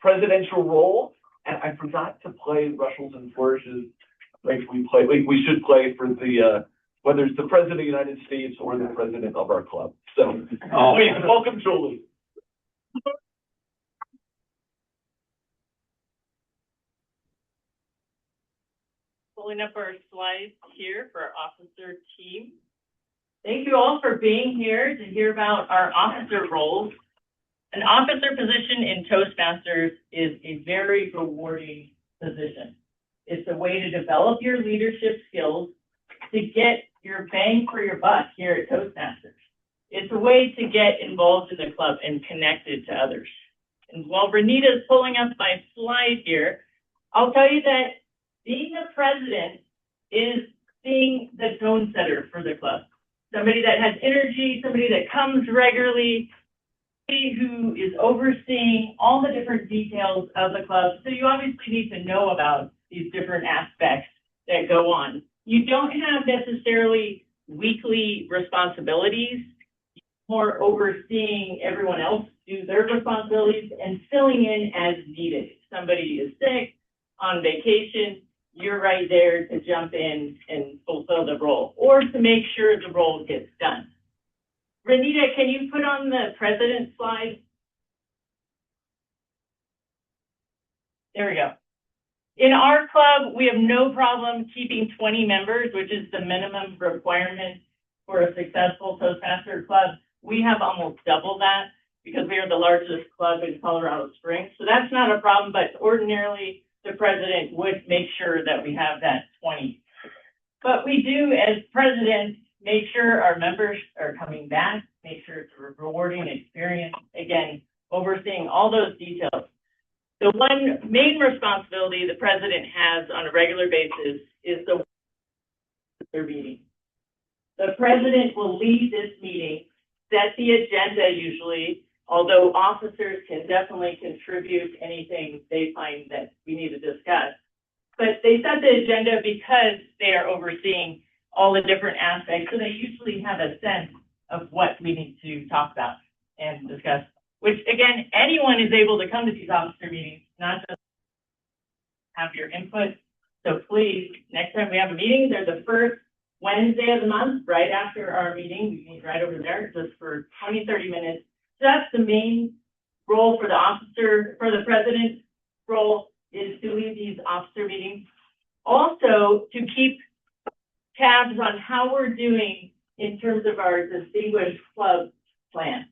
presidential role. And I forgot to play Rushells and Flourishes like we should play for the whether it's the President of the United States or the President of our club. So please welcome Julie. Pulling up our slides here for our officer team. Thank you all for being here to hear about our officer roles. An officer position in Toastmasters is a very rewarding position. It's a way to develop your leadership skills to get your bang for your buck here at Toastmasters. It's a way to get involved in the club and connected to others. And while Renita is pulling up my slide here, I'll tell you that being a president is being the tone setter for the club. Somebody that has energy, somebody that comes regularly, who is overseeing all the different details of the club. So you obviously need to know about these different aspects that go on. You don't have necessarily weekly responsibilities, more overseeing everyone else do their responsibilities and filling in as needed. If somebody is sick, on vacation, you're right there to jump in and fulfill the role or to make sure the role gets done. Renita, can you put on the president slide? There we go. In our club, we have no problem keeping 20 members, which is the minimum requirement for a successful Toastmaster club. We have almost double that because we are the largest club in Colorado Springs. So that's not a problem, but ordinarily the president would make sure that we have that 20. But we do, as president, make sure our members are coming back, make sure it's a rewarding experience. Again, overseeing all those details. The one main responsibility the president has on a regular basis is the meeting. The president will lead this meeting, set the agenda usually, although officers can definitely contribute anything they find that we need to discuss. But they set the agenda because they are overseeing all the different aspects, so they usually have a sense of what we need to talk about and discuss, which again, anyone is able to come to these officer meetings, not just have your input. So please, next time we have a meeting, they're the first Wednesday of the month, right after our meeting. We meet right over there just for 20, 30 minutes. So that's the main role for the officer, for the president's role is to lead these officer meetings. Also, to keep tabs on how we're doing in terms of our distinguished club plan.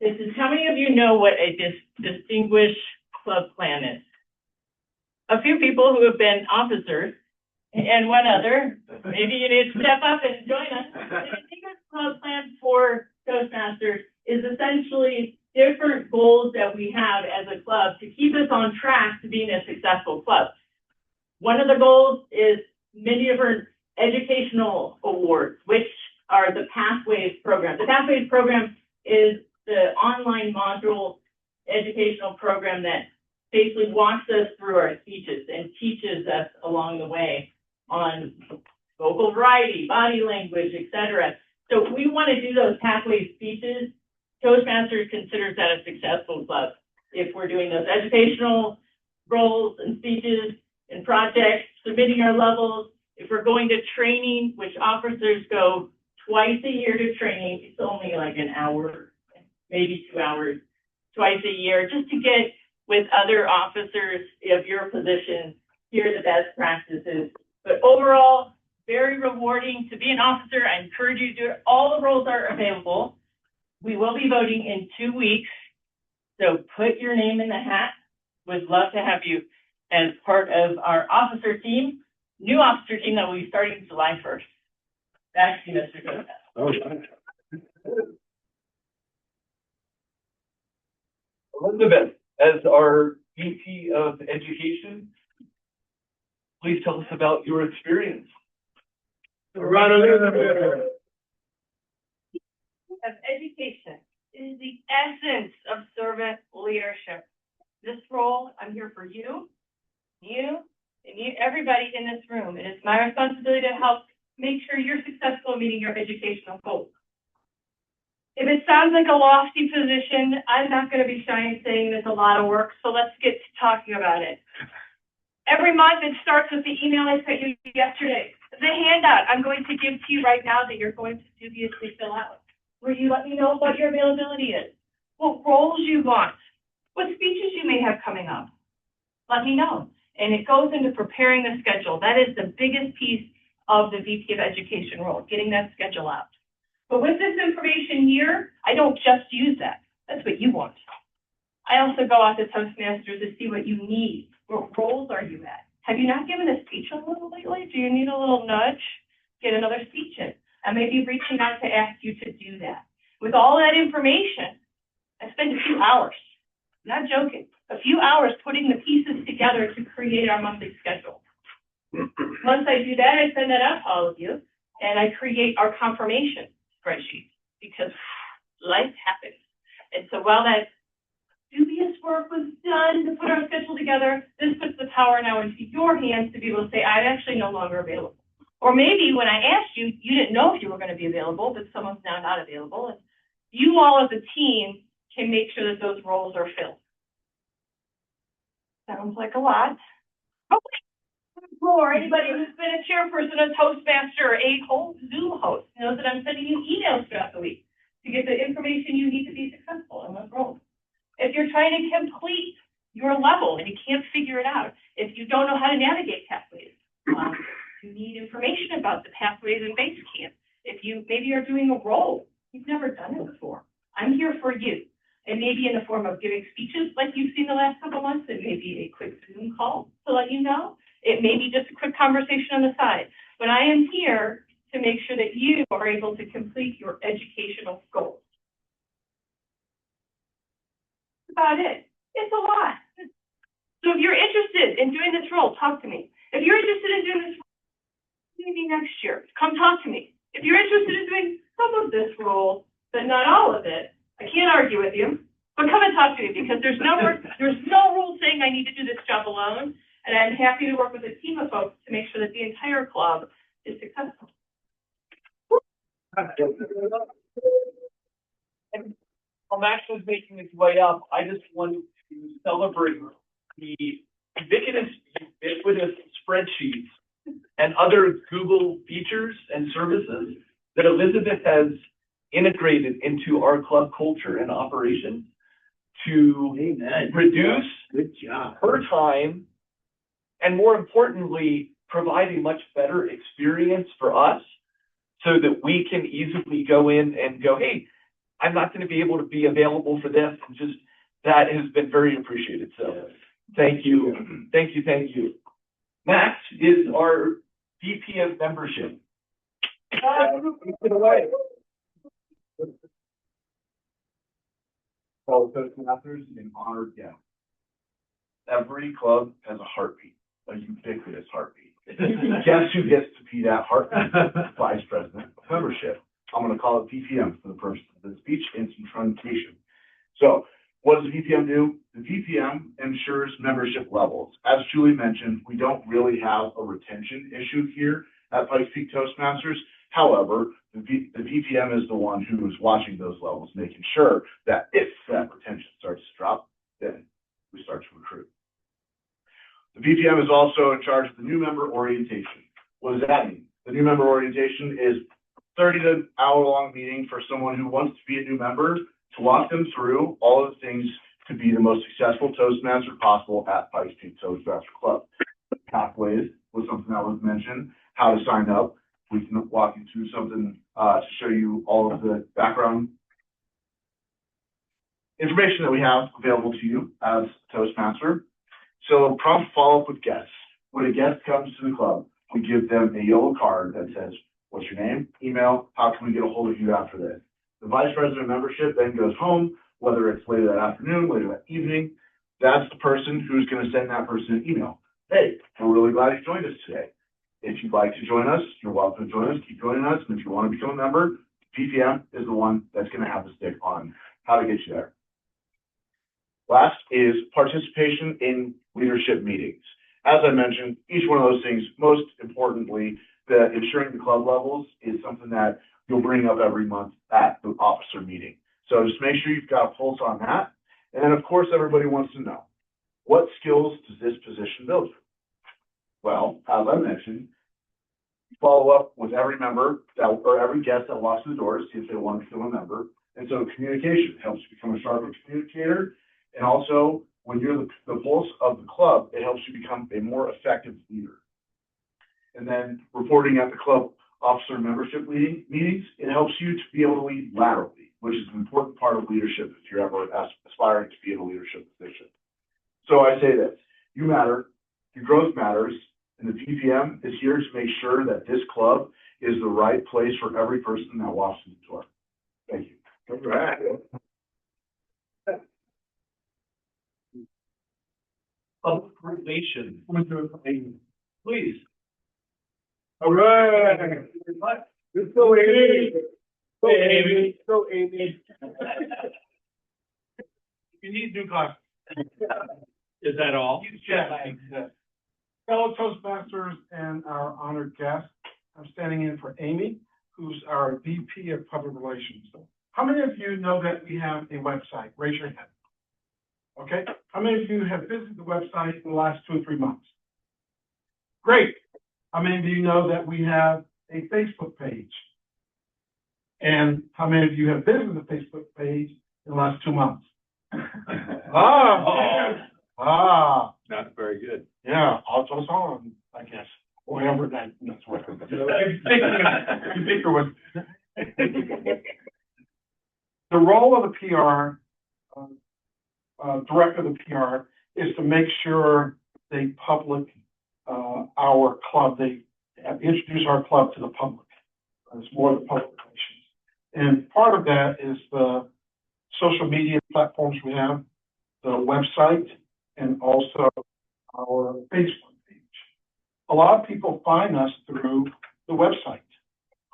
This is, how many of you know what a distinguished club plan is? A few people who have been officers and one other. Maybe you need to step up and join us. The distinguished club plan for Toastmasters is essentially different goals that we have as a club to keep us on track to being a successful club. One of the goals is many different educational awards, which are the Pathways program. The Pathways program is the online module educational program that basically walks us through our speeches and teaches us along the way on vocal variety, body language, etc. So we want to do those Pathways speeches. Toastmasters considers that a successful club. If we're doing those educational roles and speeches and projects, submitting our levels, if we're going to training, which officers go twice a year to training, it's only like an hour, maybe 2 hours, twice a year, just to get with other officers of your position, hear the best practices. But overall, very rewarding to be an officer. I encourage you to do it. All the roles are available. We will be voting in 2 weeks. So put your name in the hat. Would love to have you as part of our officer team, new officer team that will be starting July 1st. Back to you, Mr. Costa. Elizabeth, as our VP of Education, please tell us about your experience. Of education is the essence of servant leadership. This role, I'm here for you, everybody in this room. It is my responsibility to help make sure you're successful in meeting your educational goals. If it sounds like a lofty position, I'm not going to be shy in saying it's a lot of work, so let's get to talking about it. Every month, it starts with the email I sent you yesterday. The handout I'm going to give to you right now that you're going to dubiously fill out, where you let me know what your availability is, what roles you want, what speeches you may have coming up. Let me know. And it goes into preparing the schedule. That is the biggest piece of the VP of Education role, getting that schedule out. But with this information here, I don't just use that. That's what you want. I also go out to Toastmasters to see what you need. What roles are you at? Have you not given a speech a little lately? Do you need a little nudge? Get another speech in. I may be reaching out to ask you to do that. With all that information, I spend a few hours, I'm not joking, a few hours putting the pieces together to create our monthly schedule. Once I do that, I send that out to all of you, and I create our confirmation spreadsheet, because life happens. And so while that dubious work was done to put our schedule together, this puts the power now into your hands to be able to say, I'm actually no longer available. Or maybe when I asked you, you didn't know if you were going to be available, but someone's now not available. And you all as a team can make sure that those roles are filled. Sounds like a lot. Or anybody who's been a chairperson, a Toastmaster, a Zoom host knows that I'm sending you emails throughout the week to get the information you need to be successful in those roles. If you're trying to complete your level and you can't figure it out, if you don't know how to navigate pathways, you need information about the pathways in Basecamp. If you maybe are doing a role, you've never done it before, I'm here for you. It may be in the form of giving speeches like you've seen the last couple months. It may be a quick Zoom call to let you know. It may be just a quick conversation on the side. But I am here to make sure that you are able to complete your educational goals. That's about it. It's a lot. So if you're interested in doing this role, talk to me. If you're interested in doing this role, maybe next year, come talk to me. If you're interested in doing some of this role, but not all of it, I can't argue with you, but come and talk to me, because there's no rule saying I need to do this job alone, and I'm happy to work with a team of folks to make sure that the entire club is successful. And while Max was making his way up, I just wanted to celebrate the ubiquitous spreadsheets and other Google features and services that Elizabeth has integrated into our club culture and operation to reduce Good job. her time, and more importantly, provide a much better experience for us so that we can easily go in and go, hey, I'm not going to be able to be available for this. And just that has been very appreciated. So thank you. Thank you. Thank you. Max is our VP of membership. Get away. Fellow Toastmasters and honored guests. Every club has a heartbeat, a ubiquitous heartbeat. Guess who gets to be that heartbeat? Vice President of Membership. I'm going to call it VPM for the purpose of the speech and some truncation. So, what does the VPM do? The VPM ensures membership levels. As Julie mentioned, we don't really have a retention issue here at Pikes Peak Toastmasters. However, the VPM is the one who is watching those levels, making sure that if that retention starts to drop, then we start to recruit. The VPM is also in charge of the new member orientation. What does that mean? The new member orientation is 30-hour-long meeting for someone who wants to be a new member, to walk them through all of the things to be the most successful Toastmaster possible at Pikes Peak Toastmaster Club. Pathways was something that was mentioned, how to sign up. We can walk you through something to show you all of the background information that we have available to you as Toastmaster. So prompt follow-up with guests. When a guest comes to the club, we give them a yellow card that says, what's your name, email, how can we get a hold of you after this? The Vice President of Membership then goes home, whether it's later that afternoon, later that evening. That's the person who's going to send that person an email. Hey, we're really glad you joined us today. If you'd like to join us, you're welcome to join us. Keep joining us. And if you want to become a member, VPM is the one that's going to have the stick on how to get you there. Last is participation in leadership meetings. As I mentioned, each one of those things, most importantly, the ensuring the club levels is something that you'll bring up every month at the officer meeting. So just make sure you've got a pulse on that. And then, of course, everybody wants to know, what skills does this position build? Well, as I mentioned, follow up with every member or every guest that walks through the door to see if they want to become a member. And so communication helps you become a sharper communicator. And also, when you're the pulse of the club, it helps you become a more effective leader. And then reporting at the club officer membership meetings, it helps you to be able to lead laterally, which is an important part of leadership if you're ever aspiring to be in a leadership position. So I say this, you matter, your growth matters, and the PPM is here to make sure that this club is the right place for every person that walks through the door. Thank you. All right. Public relations, please. All right. Let's go, Amy. Go, Amy. Go, Amy. You need new glasses. Is that all? Fellow Toastmasters and our honored guest, I'm standing in for Amy, who's our VP of Public Relations. How many of you know that we have a website? Raise your hand. Okay. How many of you have visited the website in the last 2 or 3 months? Great. How many of you know that we have a Facebook page? And how many of you have visited the Facebook page in the last 2 months? Not very good. Yeah, it's on, I guess, whatever that's what. You think it was. The role of the PR, director of the PR, is to make sure they public our club, they introduce our club to the public. It's more the public relations. And part of that is the social media platforms we have, the website, and also our Facebook page. A lot of people find us through the website,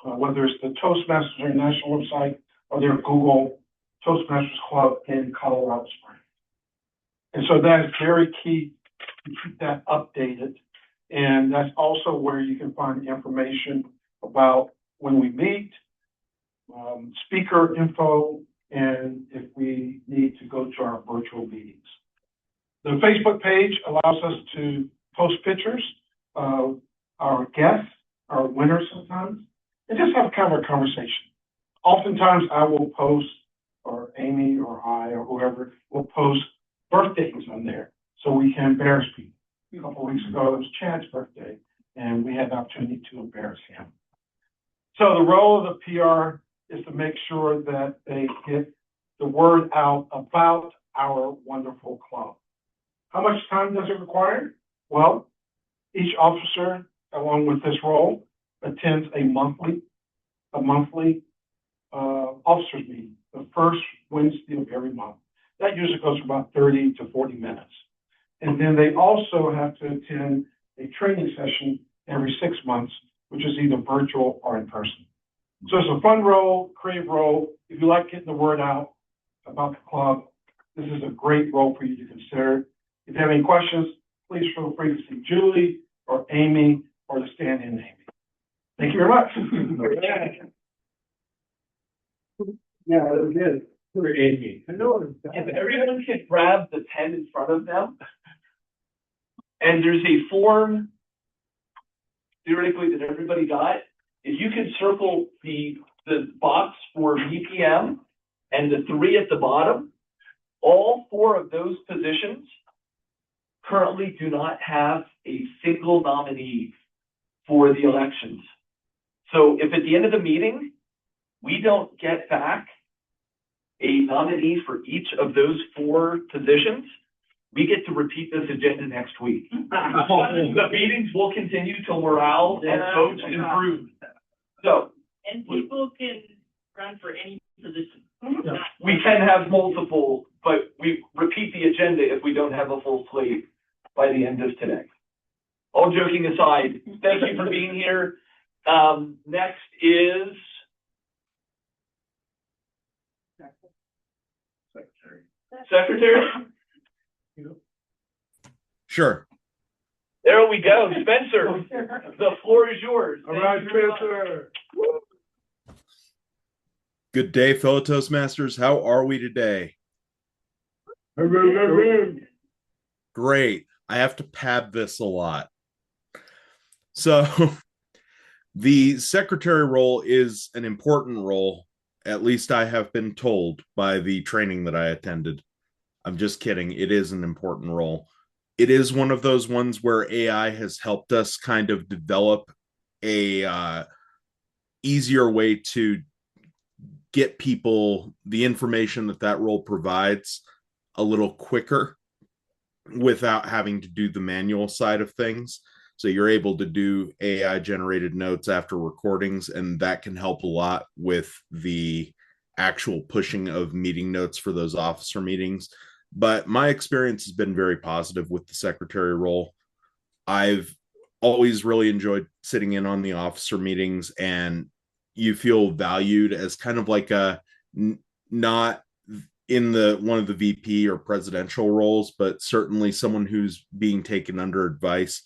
whether it's the Toastmasters International website or their Google Toastmasters Club in Colorado Springs. And so that is very key to keep that updated. And that's also where you can find information about when we meet, speaker info, and if we need to go to our virtual meetings. The Facebook page allows us to post pictures of our guests, our winners sometimes, and just have kind of a conversation. Oftentimes I will post, or Amy or I or whoever will post birthdays on there so we can embarrass people. A couple of weeks ago, it was Chad's birthday, and we had the opportunity to embarrass him. So the role of the PR is to make sure that they get the word out about our wonderful club. How much time does it require? Well, each officer, along with this role, attends a monthly officers meeting, the first Wednesday of every month. That usually goes for about 30 to 40 minutes. And then they also have to attend a training session every 6 months, which is either virtual or in person. So it's a fun role, creative role. If you like getting the word out about the club, this is a great role for you to consider. If you have any questions, please feel free to see Julie or Amy or the stand-in Amy. Thank you very much. Yeah, that was good. For Amy. If everyone could grab the pen in front of them, and there's a form theoretically that everybody got, if you could circle the box for VPM and the 3 at the bottom, all 4 of those positions currently do not have a single nominee for the elections. So if at the end of the meeting, we don't get back a nominee for each of those 4 positions, we get to repeat this agenda next week. The meetings will continue till morale and votes improve. So. And people can run for any position. We can have multiple, but we repeat the agenda if we don't have a full slate by the end of today. All joking aside, thank you for being here. Next is Secretary. Sure. There we go, Spencer. The floor is yours. All right, Spencer. Good day, fellow Toastmasters. How are we today? Great. I have to pad this a lot. So, the secretary role is an important role. At least I have been told by the training that I attended. I'm just kidding. It is an important role. It is one of those ones where AI has helped us kind of develop a easier way to get people the information that that role provides a little quicker without having to do the manual side of things. So you're able to do AI generated notes after recordings, and that can help a lot with the actual pushing of meeting notes for those officer meetings. But my experience has been very positive with the secretary role. I've always really enjoyed sitting in on the officer meetings, and you feel valued as kind of like a not in the one of the VP or presidential roles, but certainly someone who's being taken under advice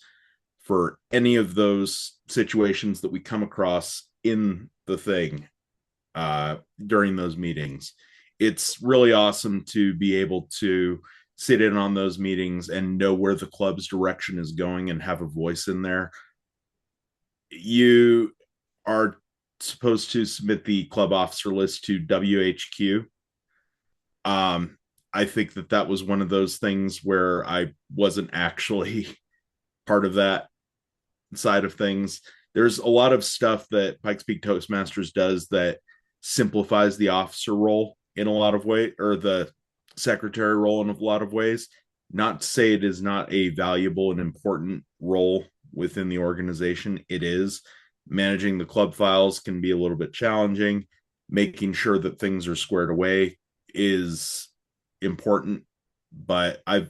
for any of those situations that we come across in the thing during those meetings. It's really awesome to be able to sit in on those meetings and know where the club's direction is going and have a voice in there. You are supposed to submit the club officer list to WHQ. I think that that was one of those things where I wasn't actually part of that side of things. There's a lot of stuff that Pikes Peak Toastmasters does that simplifies the officer role in a lot of ways, or the secretary role in a lot of ways. Not to say it is not a valuable and important role within the organization. It is. Managing the club files can be a little bit challenging. Making sure that things are squared away is important, but I've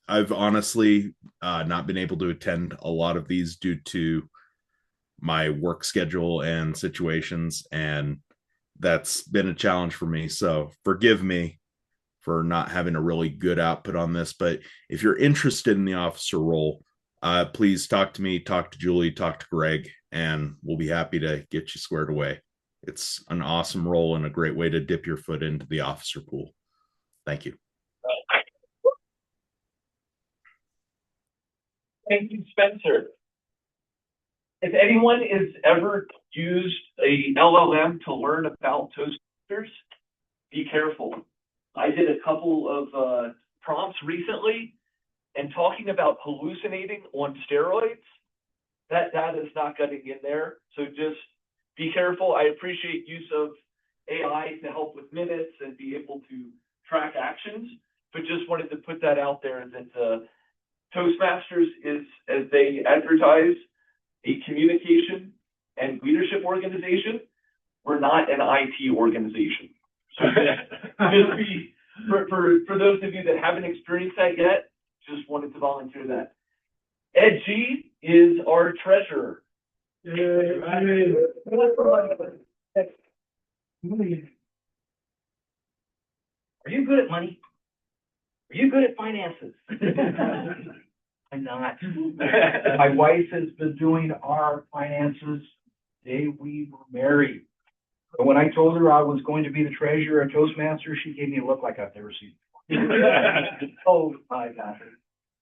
honestly not been able to attend a lot of these due to my work schedule and situations, and that's been a challenge for me. So forgive me for not having a really good output on this. But if you're interested in the officer role, please talk to me, talk to Julie, talk to Greg, and we'll be happy to get you squared away. It's an awesome role and a great way to dip your foot into the officer pool. Thank you. Thank you, Spencer. If anyone has ever used a LLM to learn about Toastmasters, be careful. I did a couple of prompts recently, and talking about hallucinating on steroids, that data is not getting in there. So just be careful. I appreciate use of AI to help with minutes and be able to track actions, but just wanted to put that out there that Toastmasters is, as they advertise, a communication and leadership organization. We're not an IT organization. So just be, for those of you that haven't experienced that yet, just wanted to volunteer that. Ed G is our treasurer. Are you good at money? Are you good at finances? I'm not. My wife has been doing our finances day we were married. But when I told her I was going to be the treasurer at Toastmasters, she gave me a look like I've never seen before. Oh my gosh.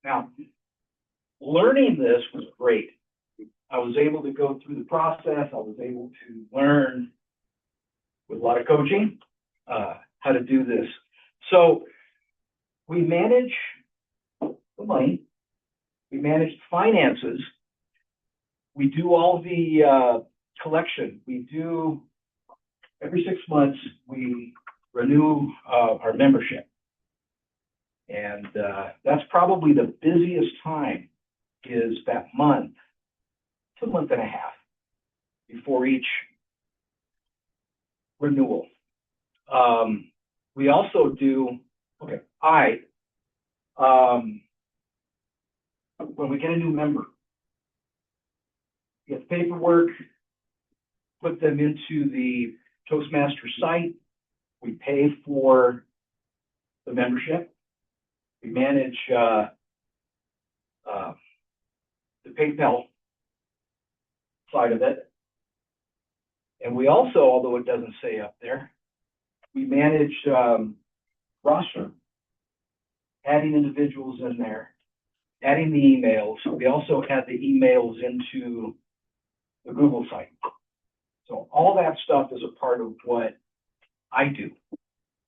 Now, learning this was great. I was able to go through the process. I was able to learn with a lot of coaching how to do this. So we manage the money. We manage finances. We do all the collection. We do every 6 months, we renew our membership. And that's probably the busiest time is that month to a month and a half before each renewal. We also do, when we get a new member, get paperwork, put them into the Toastmaster site. We pay for the membership. We manage the PayPal side of it. And we also, although it doesn't say up there, We managed, roster, adding individuals in there, adding the emails. We also add the emails into the Google site. So all that stuff is a part of what I do.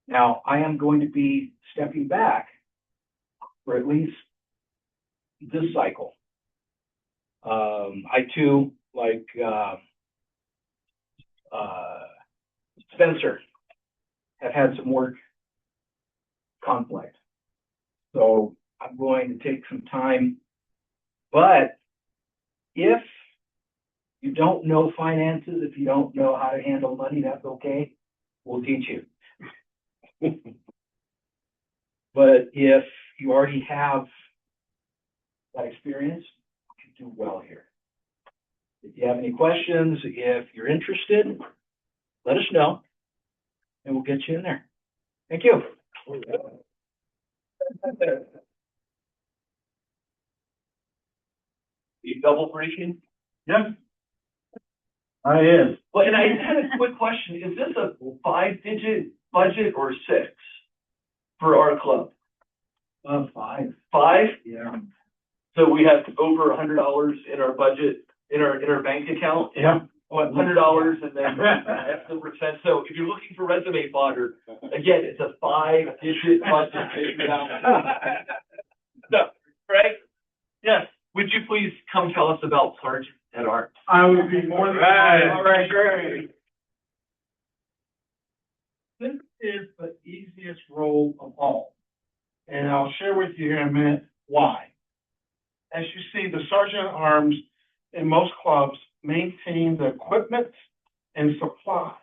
Now, I am going to be stepping back for at least this cycle. I too, like, Spencer, have had some work conflict. So I'm going to take some time. But if you don't know finances, if you don't know how to handle money, that's okay. We'll teach you. But if you already have that experience, you can do well here. If you have any questions, if you're interested, let us know and we'll get you in there. Thank you. You double briefing? Yes. I is. Well, and I had a quick question. Is this a 5-digit budget or 6 for our club? 5. 5? Yeah. So we have over $100 in our budget, in our bank account? Yeah. $100 and then after percent. So if you're looking for resume fodder, again, it's a 5-digit budget. So, Greg? Yes. Would you please come tell us about Sergeant at Arms? I would be more than. All right, great. This is the easiest role of all. And I'll share with you here in a minute why. As you see, the Sergeant at Arms in most clubs maintain the equipment and supplies.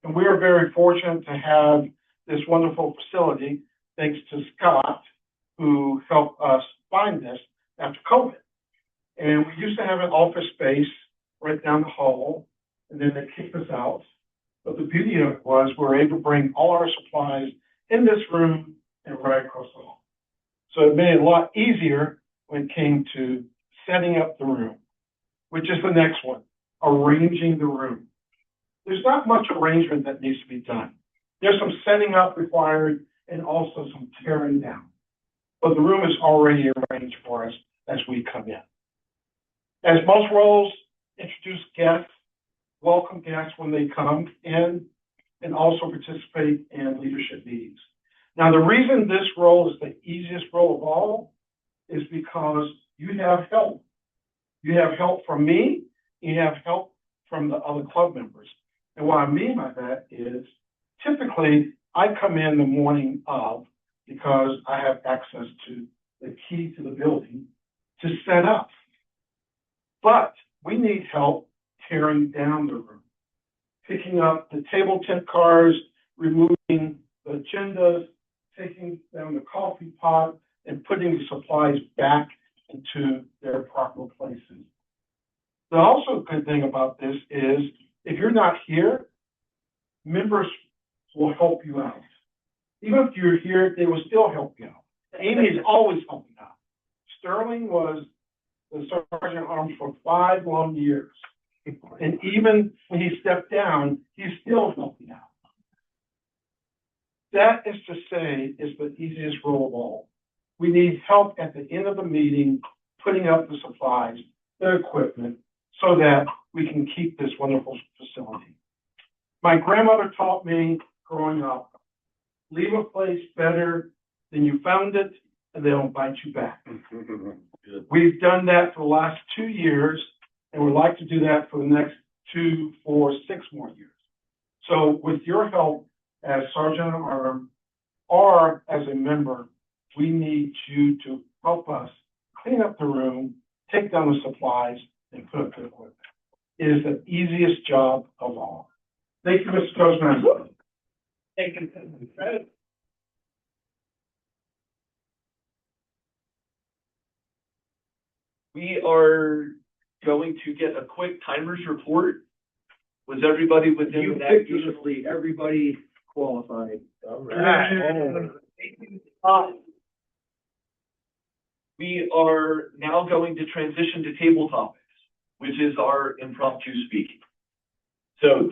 And we are very fortunate to have this wonderful facility, thanks to Scott, who helped us find this after COVID. And we used to have an office space right down the hall, and then they kicked us out. But the beauty of it was we were able to bring all our supplies in this room and right across the hall. So it made it a lot easier when it came to setting up the room, which is the next one, arranging the room. There's not much arrangement that needs to be done. There's some setting up required and also some tearing down. But the room is already arranged for us as we come in. As most roles, introduce guests, welcome guests when they come in, and also participate in leadership meetings. Now, the reason this role is the easiest role of all is because you have help. You have help from me, you have help from the other club members. And what I mean by that is typically I come in the morning of because I have access to the key to the building to set up. But we need help tearing down the room, picking up the table tent cars, removing the agendas, taking down the coffee pot, and putting the supplies back into their proper places. The also good thing about this is if you're not here, members will help you out. Even if you're here, they will still help you out. Amy is always helping out. Sterling was the Sergeant at Arms for 5 long years. And even when he stepped down, he's still helping out. That is to say, is the easiest role of all. We need help at the end of the meeting, putting up the supplies, the equipment, so that we can keep this wonderful facility. My grandmother taught me growing up, leave a place better than you found it, and they'll invite you back. We've done that for the last 2 years, and we'd like to do that for the next 2, 4, 6 more years. So with your help as Sergeant at Arms or as a member, we need you to help us clean up the room, take down the supplies, and put up the equipment. It is the easiest job of all. Thank you, Mr. Toastmaster. Thank you. We are going to get a quick timers report. Was everybody within that? Ubiquitously, everybody qualified. All right. We are now going to transition to table topics, which is our impromptu speaking. So